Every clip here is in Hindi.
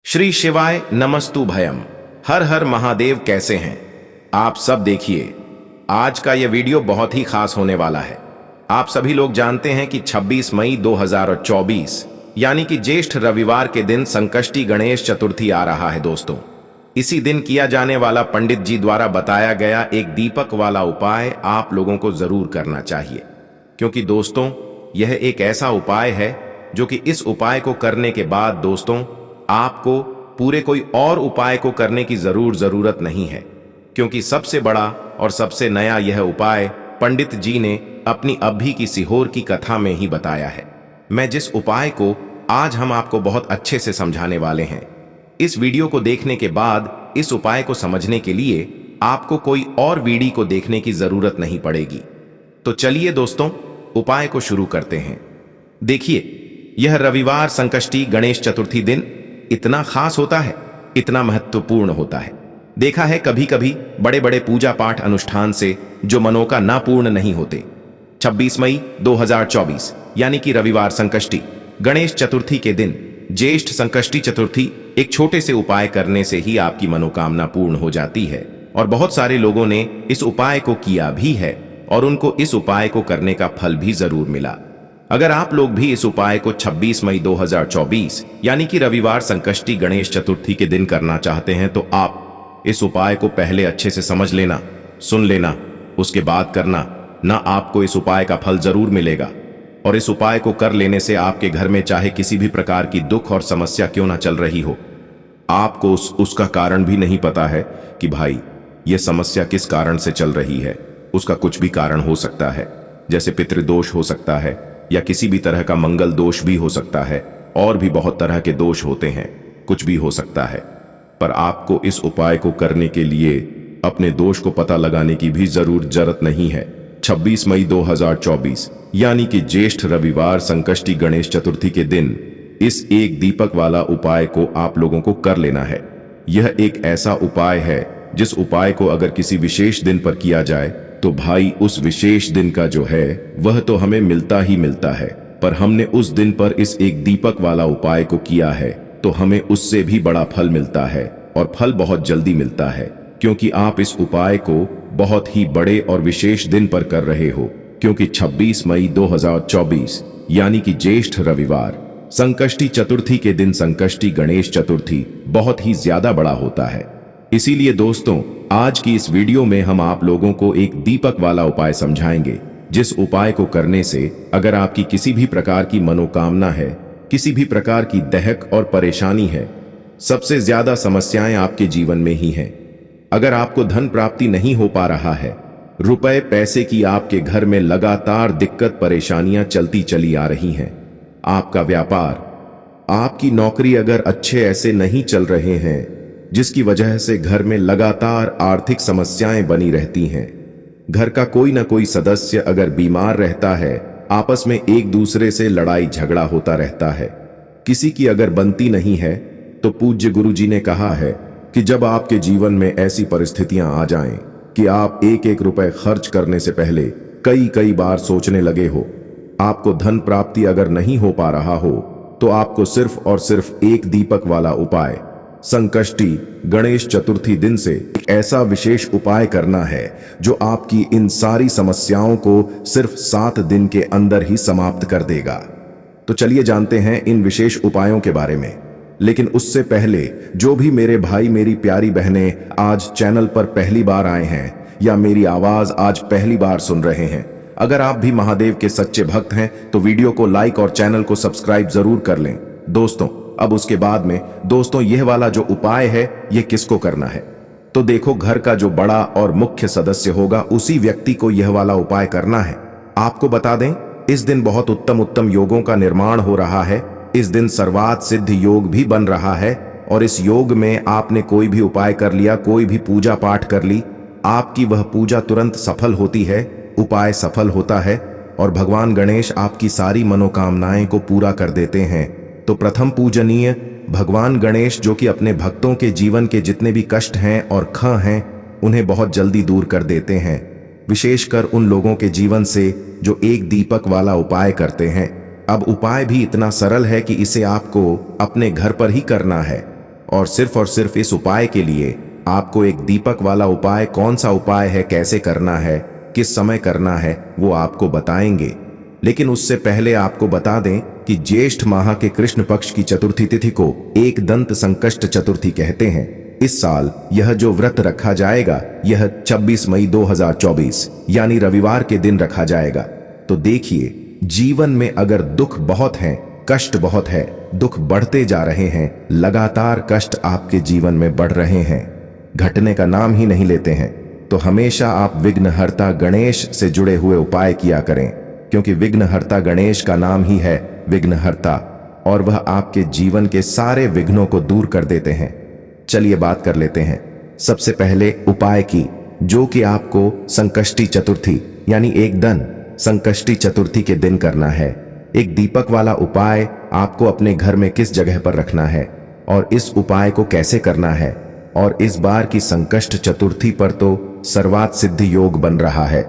श्री शिवाय नमस्तु भयम। हर हर महादेव। कैसे हैं आप सब? देखिए, आज का यह वीडियो बहुत ही खास होने वाला है। आप सभी लोग जानते हैं कि 26 मई 2024 यानी कि ज्येष्ठ रविवार के दिन संकष्टी गणेश चतुर्थी आ रहा है दोस्तों। इसी दिन किया जाने वाला पंडित जी द्वारा बताया गया एक दीपक वाला उपाय आप लोगों को जरूर करना चाहिए, क्योंकि दोस्तों यह एक ऐसा उपाय है जो कि इस उपाय को करने के बाद दोस्तों आपको पूरे कोई और उपाय को करने की जरूरत नहीं है, क्योंकि सबसे बड़ा और सबसे नया यह उपाय पंडित जी ने अपनी अभी की सीहोर की कथा में ही बताया है। मैं जिस उपाय को आज हम आपको बहुत अच्छे से समझाने वाले हैं, इस वीडियो को देखने के बाद इस उपाय को समझने के लिए आपको कोई और वीडियो को देखने की जरूरत नहीं पड़ेगी। तो चलिए दोस्तों उपाय को शुरू करते हैं। देखिए, यह रविवार संकष्टी गणेश चतुर्थी दिन इतना खास होता है, इतना महत्वपूर्ण होता है। देखा है कभी कभी बड़े बड़े पूजा पाठ अनुष्ठान से जो मनोकामना पूर्ण नहीं होते। 26 मई 2024 यानी कि रविवार संकष्टी गणेश चतुर्थी के दिन ज्येष्ठ संकष्टी चतुर्थी एक छोटे से उपाय करने से ही आपकी मनोकामना पूर्ण हो जाती है। और बहुत सारे लोगों ने इस उपाय को किया भी है और उनको इस उपाय को करने का फल भी जरूर मिला। अगर आप लोग भी इस उपाय को 26 मई 2024 यानी कि रविवार संकष्टी गणेश चतुर्थी के दिन करना चाहते हैं तो आप इस उपाय को पहले अच्छे से समझ लेना, सुन लेना, उसके बाद करना, ना आपको इस उपाय का फल जरूर मिलेगा। और इस उपाय को कर लेने से आपके घर में चाहे किसी भी प्रकार की दुख और समस्या क्यों ना चल रही हो, आपको उसका कारण भी नहीं पता है कि भाई ये समस्या किस कारण से चल रही है। उसका कुछ भी कारण हो सकता है, जैसे पितृदोष हो सकता है या किसी भी तरह का मंगल दोष भी हो सकता है, और भी बहुत तरह के दोष होते हैं, कुछ भी हो सकता है। पर आपको इस उपाय को करने के लिए अपने दोष को पता लगाने की भी जरूरत नहीं है। 26 मई 2024 यानी कि ज्येष्ठ रविवार संकष्टी गणेश चतुर्थी के दिन इस एक दीपक वाला उपाय को आप लोगों को कर लेना है। यह एक ऐसा उपाय है जिस उपाय को अगर किसी विशेष दिन पर किया जाए तो भाई उस विशेष दिन का जो है वह तो हमें मिलता ही मिलता है, पर हमने उस दिन पर इस एक दीपक वाला उपाय को किया है तो हमें उससे भी बड़ा फल मिलता है, और फल बहुत जल्दी मिलता है, क्योंकि आप इस उपाय को बहुत ही बड़े और विशेष दिन पर कर रहे हो। क्योंकि 26 मई 2024 यानी कि ज्येष्ठ रविवार संकष्टी चतुर्थी के दिन संकष्टी गणेश चतुर्थी बहुत ही ज्यादा बड़ा होता है। इसीलिए दोस्तों आज की इस वीडियो में हम आप लोगों को एक दीपक वाला उपाय समझाएंगे, जिस उपाय को करने से अगर आपकी किसी भी प्रकार की मनोकामना है, किसी भी प्रकार की दहक और परेशानी है, सबसे ज्यादा समस्याएं आपके जीवन में ही हैं। अगर आपको धन प्राप्ति नहीं हो पा रहा है, रुपए पैसे की आपके घर में लगातार दिक्कत परेशानियां चलती चली आ रही हैं, आपका व्यापार, आपकी नौकरी अगर अच्छे ऐसे नहीं चल रहे हैं, जिसकी वजह से घर में लगातार आर्थिक समस्याएं बनी रहती हैं, घर का कोई ना कोई सदस्य अगर बीमार रहता है, आपस में एक दूसरे से लड़ाई झगड़ा होता रहता है, किसी की अगर बनती नहीं है, तो पूज्य गुरु जी ने कहा है कि जब आपके जीवन में ऐसी परिस्थितियां आ जाएं कि आप एक एक रुपए खर्च करने से पहले कई बार सोचने लगे हो, आपको धन प्राप्ति अगर नहीं हो पा रहा हो, तो आपको सिर्फ और सिर्फ एक दीपक वाला उपाय संकष्टी गणेश चतुर्थी दिन से एक ऐसा विशेष उपाय करना है जो आपकी इन सारी समस्याओं को सिर्फ 7 दिन के अंदर ही समाप्त कर देगा। तो चलिए जानते हैं इन विशेष उपायों के बारे में। लेकिन उससे पहले जो भी मेरे भाई मेरी प्यारी बहनें आज चैनल पर पहली बार आए हैं या मेरी आवाज आज पहली बार सुन रहे हैं, अगर आप भी महादेव के सच्चे भक्त हैं तो वीडियो को लाइक और चैनल को सब्सक्राइब जरूर कर लें दोस्तों। अब उसके बाद में दोस्तों यह वाला जो उपाय है ये किसको करना है, तो देखो घर का जो बड़ा और मुख्य सदस्य होगा उसी व्यक्ति को यह वाला उपाय करना है। आपको बता दें, इस दिन बहुत उत्तम योगों का निर्माण हो रहा है। इस दिन सर्वात सिद्ध योग भी बन रहा है, और इस योग में आपने कोई भी उपाय कर लिया, कोई भी पूजा पाठ कर ली, आपकी वह पूजा तुरंत सफल होती है, उपाय सफल होता है और भगवान गणेश आपकी सारी मनोकामनाएं को पूरा कर देते हैं। तो प्रथम पूजनीय भगवान गणेश जो कि अपने भक्तों के जीवन के जितने भी कष्ट हैं और ख हैं उन्हें बहुत जल्दी दूर कर देते हैं, विशेषकर उन लोगों के जीवन से जो एक दीपक वाला उपाय करते हैं। अब उपाय भी इतना सरल है कि इसे आपको अपने घर पर ही करना है और सिर्फ इस उपाय के लिए आपको एक दीपक वाला उपाय, कौन सा उपाय है, कैसे करना है, किस समय करना है, वो आपको बताएंगे। लेकिन उससे पहले आपको बता दें कि ज्येष्ठ माह के कृष्ण पक्ष की चतुर्थी तिथि को एक दंत संकष्ट चतुर्थी कहते हैं। इस साल यह जो व्रत रखा जाएगा यह 26 मई 2024 यानी रविवार के दिन रखा जाएगा। तो देखिए, जीवन में अगर दुख बहुत है, कष्ट बहुत है, दुख बढ़ते जा रहे हैं, लगातार कष्ट आपके जीवन में बढ़ रहे हैं, घटने का नाम ही नहीं लेते हैं, तो हमेशा आप विघ्नहर्ता गणेश से जुड़े हुए उपाय किया करें, क्योंकि विघ्नहर्ता गणेश का नाम ही है विघ्नहर्ता और वह आपके जीवन के सारे विघ्नों को दूर कर देते हैं। चलिए बात कर लेते हैं सबसे पहले उपाय की, जो कि आपको संकष्टी चतुर्थी यानी एकदन संकष्टी चतुर्थी के दिन करना है। एक दीपक वाला उपाय आपको अपने घर में किस जगह पर रखना है और इस उपाय को कैसे करना है। और इस बार की संकष्ट चतुर्थी पर तो सर्वात सिद्धि योग बन रहा है।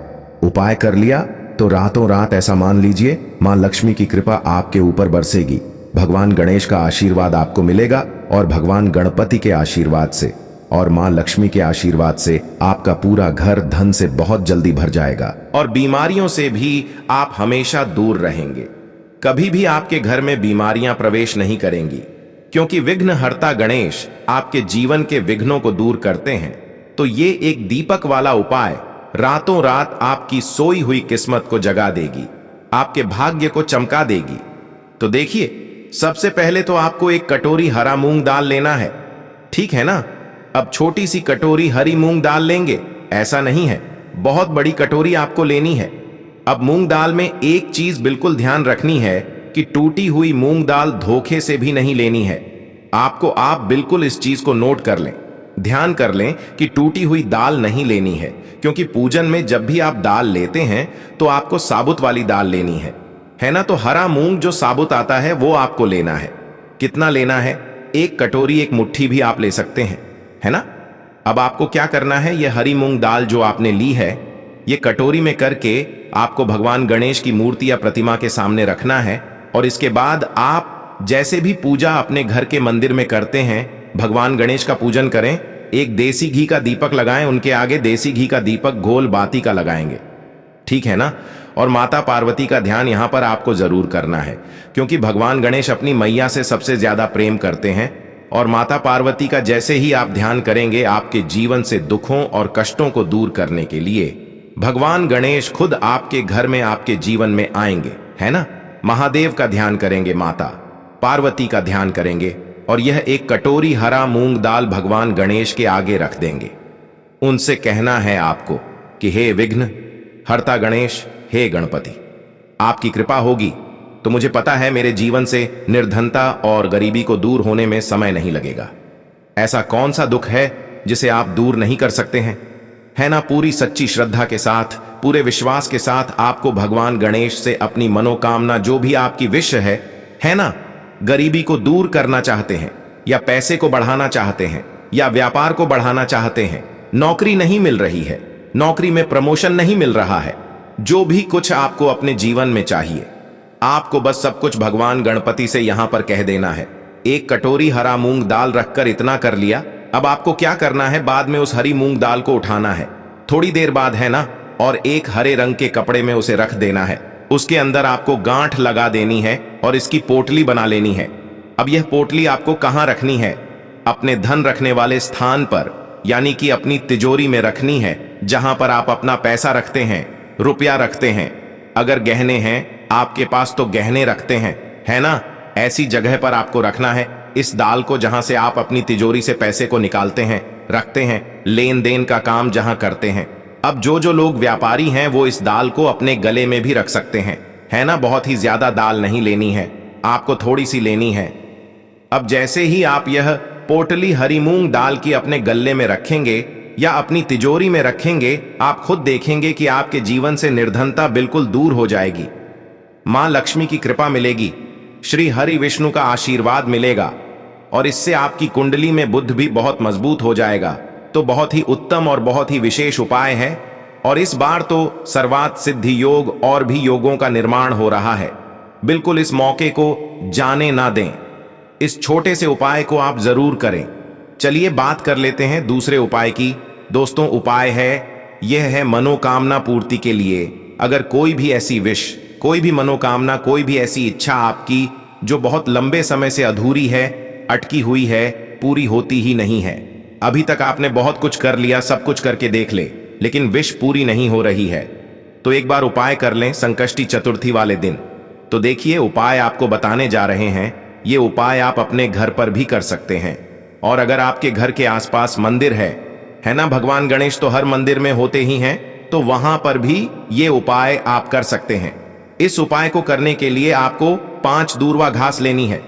उपाय कर लिया तो रातों रात ऐसा मान लीजिए मां लक्ष्मी की कृपा आपके ऊपर बरसेगी, भगवान गणेश का आशीर्वाद आपको मिलेगा और भगवान गणपति के आशीर्वाद से और मां लक्ष्मी के आशीर्वाद से आपका पूरा घर धन से बहुत जल्दी भर जाएगा और बीमारियों से भी आप हमेशा दूर रहेंगे। कभी भी आपके घर में बीमारियां प्रवेश नहीं करेंगी, क्योंकि विघ्नहर्ता गणेश आपके जीवन के विघ्नों को दूर करते हैं। तो ये एक दीपक वाला उपाय रातों रात आपकी सोई हुई किस्मत को जगा देगी, आपके भाग्य को चमका देगी। तो देखिए, सबसे पहले तो आपको एक कटोरी हरा मूंग दाल लेना है, ठीक है ना। अब छोटी सी कटोरी हरी मूंग दाल लेंगे ऐसा नहीं है, बहुत बड़ी कटोरी आपको लेनी है। अब मूंग दाल में एक चीज बिल्कुल ध्यान रखनी है कि टूटी हुई मूंग दाल धोखे से भी नहीं लेनी है। आप बिल्कुल इस चीज को नोट कर लें, ध्यान कर लें कि टूटी हुई दाल नहीं लेनी है, क्योंकि पूजन में जब भी आप दाल लेते हैं तो आपको साबुत वाली दाल लेनी है ना। तो हरा मूंग जो साबुत आता है वो आपको लेना है। कितना लेना है? एक कटोरी, एक मुट्ठी भी आप ले सकते हैं, है ना। अब आपको क्या करना है, ये हरी मूंग दाल जो आपने ली है ये कटोरी में करके आपको भगवान गणेश की मूर्ति या प्रतिमा के सामने रखना है। और इसके बाद आप जैसे भी पूजा अपने घर के मंदिर में करते हैं, भगवान गणेश का पूजन करें, एक देसी घी का दीपक लगाएं, उनके आगे देसी घी का दीपक गोल बाती का लगाएंगे, ठीक है ना। और माता पार्वती का ध्यान यहां पर आपको जरूर करना है, क्योंकि भगवान गणेश अपनी मैया से सबसे ज्यादा प्रेम करते हैं। और माता पार्वती का जैसे ही आप ध्यान करेंगे, आपके जीवन से दुखों और कष्टों को दूर करने के लिए भगवान गणेश खुद आपके घर में, आपके जीवन में आएंगे, है ना। महादेव का ध्यान करेंगे, माता पार्वती का ध्यान करेंगे और यह एक कटोरी हरा मूंग दाल भगवान गणेश के आगे रख देंगे। उनसे कहना है आपको कि हे विघ्न हरता गणेश, हे गणपति, आपकी कृपा होगी तो मुझे पता है मेरे जीवन से निर्धनता और गरीबी को दूर होने में समय नहीं लगेगा। ऐसा कौन सा दुख है जिसे आप दूर नहीं कर सकते हैं, है ना। पूरी सच्ची श्रद्धा के साथ, पूरे विश्वास के साथ आपको भगवान गणेश से अपनी मनोकामना, जो भी आपकी विश है ना। गरीबी को दूर करना चाहते हैं या पैसे को बढ़ाना चाहते हैं या व्यापार को बढ़ाना चाहते हैं, नौकरी नहीं मिल रही है, नौकरी में प्रमोशन नहीं मिल रहा है, जो भी कुछ आपको अपने जीवन में चाहिए, आपको बस सब कुछ भगवान गणपति से यहां पर कह देना है। एक कटोरी हरा मूंग दाल रखकर इतना कर लिया। अब आपको क्या करना है, बाद में उस हरी मूंग दाल को उठाना है थोड़ी देर बाद, है ना, और एक हरे रंग के कपड़े में उसे रख देना है। उसके अंदर आपको गांठ लगा देनी है और इसकी पोटली बना लेनी है। अब यह पोटली आपको कहां रखनी है? अपने धन रखने वाले स्थान पर, यानी कि अपनी तिजोरी में रखनी है, जहां पर आप अपना पैसा रखते हैं, रुपया रखते हैं। अगर गहने हैं आपके पास तो गहने रखते हैं, है ना, ऐसी जगह पर आपको रखना है इस दाल को, जहां से आप अपनी तिजोरी से पैसे को निकालते हैं, रखते हैं, लेन देन का काम जहां करते हैं। अब जो लोग व्यापारी हैं वो इस दाल को अपने गले में भी रख सकते हैं, है ना। बहुत ही ज्यादा दाल नहीं लेनी है, आपको थोड़ी सी लेनी है। अब जैसे ही आप यह पोटली हरी मूंग दाल की अपने गले में रखेंगे या अपनी तिजोरी में रखेंगे, आप खुद देखेंगे कि आपके जीवन से निर्धनता बिल्कुल दूर हो जाएगी, मां लक्ष्मी की कृपा मिलेगी, श्री हरि विष्णु का आशीर्वाद मिलेगा और इससे आपकी कुंडली में बुध भी बहुत मजबूत हो जाएगा। तो बहुत ही उत्तम और बहुत ही विशेष उपाय है। और इस बार तो सर्वात सिद्धि योग और भी योगों का निर्माण हो रहा है। बिल्कुल इस मौके को जाने ना दें। इस छोटे से उपाय को आप जरूर करें। चलिए बात कर लेते हैं दूसरे उपाय की। दोस्तों, उपाय यह है मनोकामना पूर्ति के लिए। अगर कोई भी ऐसी विश, कोई भी मनोकामना, कोई भी ऐसी इच्छा आपकी जो बहुत लंबे समय से अधूरी है, अटकी हुई है, पूरी होती ही नहीं है, अभी तक आपने बहुत कुछ कर लिया, सब कुछ करके देख ले, लेकिन विश पूरी नहीं हो रही है, तो एक बार उपाय कर लें संकष्टी चतुर्थी वाले दिन। तो देखिए, उपाय आपको बताने जा रहे हैं। ये उपाय आप अपने घर पर भी कर सकते हैं। और अगर आपके घर के आसपास मंदिर है ना, भगवान गणेश तो हर मंदिर में होते ही हैं, तो वहां पर भी ये उपाय आप कर सकते हैं। इस उपाय को करने के लिए आपको 5 दूर्वा घास लेनी है।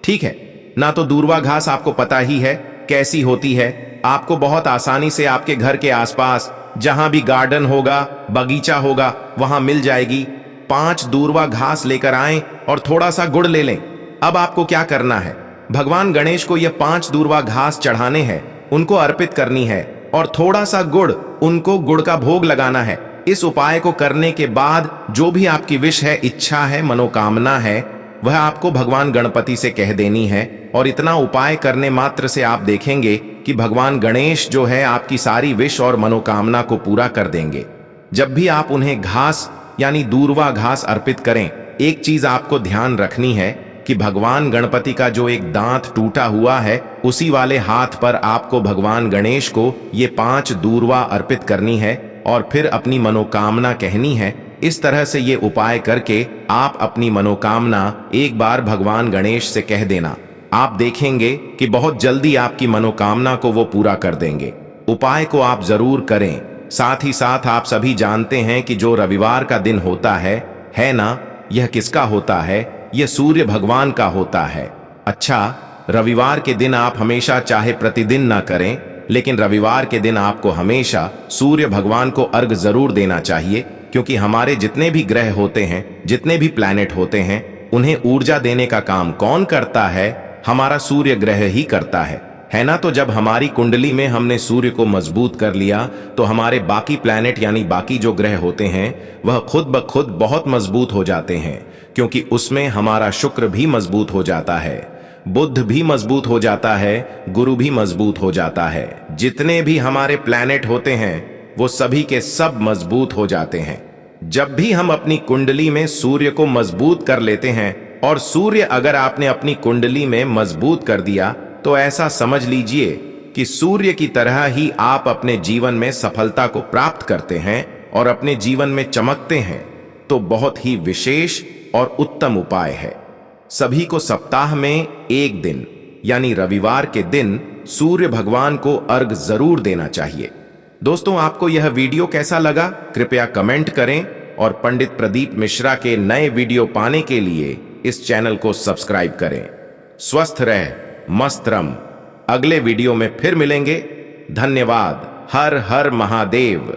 ठीक है ना? तो दूर्वा घास आपको पता ही है कैसी होती है। आपको बहुत आसानी से आपके घर के आसपास जहां भी गार्डन होगा, बगीचा होगा, वहां मिल जाएगी। 5 दूर्वा घास लेकर आएं और थोड़ा सा गुड़ ले लें। अब आपको क्या करना है, भगवान गणेश को ये 5 दूर्वा घास चढ़ाने हैं, उनको अर्पित करनी है, और थोड़ा सा गुड़, उनको गुड़ का भोग लगाना है। इस उपाय को करने के बाद जो भी आपकी विश है, इच्छा है, मनोकामना है, वह आपको भगवान गणपति से कह देनी है। और इतना उपाय करने मात्र से आप देखेंगे कि भगवान गणेश जो है आपकी सारी विश और मनोकामना को पूरा कर देंगे। जब भी आप उन्हें घास यानी दूर्वा घास अर्पित करें, एक चीज आपको ध्यान रखनी है कि भगवान गणपति का जो एक दांत टूटा हुआ है, उसी वाले हाथ पर आपको भगवान गणेश को ये 5 दूर्वा अर्पित करनी है और फिर अपनी मनोकामना कहनी है। इस तरह से ये उपाय करके आप अपनी मनोकामना एक बार भगवान गणेश से कह देना। आप देखेंगे कि बहुत जल्दी आपकी मनोकामना को वो पूरा कर देंगे। उपाय को आप जरूर करें। साथ ही साथ आप सभी जानते हैं कि जो रविवार का दिन होता है ना, यह किसका होता है? यह सूर्य भगवान का होता है। अच्छा, रविवार के दिन आप हमेशा, चाहे प्रतिदिन ना करें, लेकिन रविवार के दिन आपको हमेशा सूर्य भगवान को अर्घ जरूर देना चाहिए, क्योंकि हमारे जितने भी ग्रह होते हैं, जितने भी प्लैनेट होते हैं, उन्हें ऊर्जा देने का काम कौन करता है? हमारा सूर्य ग्रह ही करता है ना? तो जब हमारी कुंडली में हमने सूर्य को मजबूत कर लिया, तो हमारे बाकी प्लैनेट यानी बाकी जो ग्रह होते हैं, वह खुद ब खुद बहुत मजबूत हो जाते हैं, क्योंकि उसमें हमारा शुक्र भी मजबूत हो जाता है, बुध भी मजबूत हो जाता है, गुरु भी मजबूत हो जाता है। जितने भी हमारे प्लैनेट होते हैं, वो सभी के सब मजबूत हो जाते हैं जब भी हम अपनी कुंडली में सूर्य को मजबूत कर लेते हैं। और सूर्य अगर आपने अपनी कुंडली में मजबूत कर दिया, तो ऐसा समझ लीजिए कि सूर्य की तरह ही आप अपने जीवन में सफलता को प्राप्त करते हैं और अपने जीवन में चमकते हैं। तो बहुत ही विशेष और उत्तम उपाय है। सभी को सप्ताह में एक दिन यानी रविवार के दिन सूर्य भगवान को अर्घ जरूर देना चाहिए। दोस्तों, आपको यह वीडियो कैसा लगा? कृपया कमेंट करें और पंडित प्रदीप मिश्रा के नए वीडियो पाने के लिए इस चैनल को सब्सक्राइब करें। स्वस्थ रह, मस्त रम। अगले वीडियो में फिर मिलेंगे। धन्यवाद। हर हर महादेव।